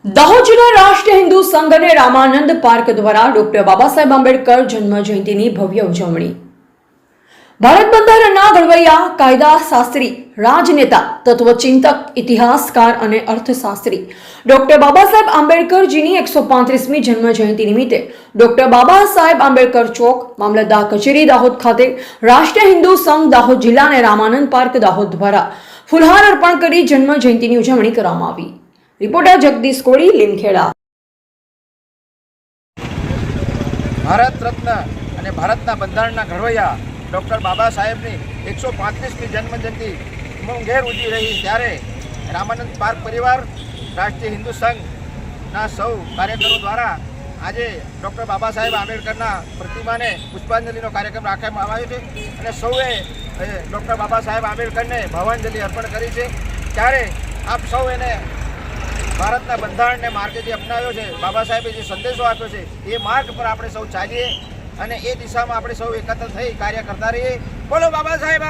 દાહોદ જિલ્લા રાષ્ટ્રીય હિન્દુ સંઘ અને રામાનંદ પાર્ક દ્વારા ડોક્ટર બાબા સાહેબ આંબેડકર જન્મ જયંતિની ભવ્ય ઉજવણી। ભારત બંધારણના ઘડવૈયા, કાયદા શાસ્ત્રી, રાજનેતા, તત્વચિંતક, ઇતિહાસકાર અને અર્થશાસ્ત્રી ડોક્ટર બાબા સાહેબ આંબેડકરજીની 135મી જન્મ જયંતિ નિમિત્તે ડોક્ટર બાબા સાહેબ આંબેડકર ચોક, મામલતદાર કચેરી દાહોદ ખાતે રાષ્ટ્રીય હિન્દુ સંઘ દાહોદ જિલ્લા અને રામાનંદ પાર્ક દાહોદ દ્વારા ફૂલહાર અર્પણ કરી જન્મ જયંતિની ઉજવણી કરવામાં આવી। रिपोर्टर जगदीश कोड़ी, લીમખેડા। भारत रत्न અને ભારતના બંધારણના ઘડવૈયા ડૉક્ટર બાબા સાહેબની 135મી જન્મજયંતિ ઉમંગભેર ઉજવી રહી ત્યારે રામાનંદ પાર્ક પરિવાર, રાષ્ટ્રીય હિન્દુ સંઘના સૌ કાર્યકરો દ્વારા આજે ડૉક્ટર બાબા સાહેબ આંબેડકરના પ્રતિમાને પુષ્પાંજલિનો કાર્યક્રમ રાખવામાં આવ્યો છે અને સૌએ ડૉક્ટર બાબા સાહેબ આંબેડકરને ભાવાંજલિ અર્પણ કરી છે। ત્યારે આપ સૌ એને ભારતના બંધારણને માર્ગે જે અપનાવ્યો છે, બાબા સાહેબે જે સંદેશો આપ્યો છે, એ માર્ગ પર આપણે સૌ ચાલીએ અને એ દિશામાં આપણે સૌ એકત્ર થઈ કાર્ય કરતા રહીએ। બોલો બાબા સાહેબ।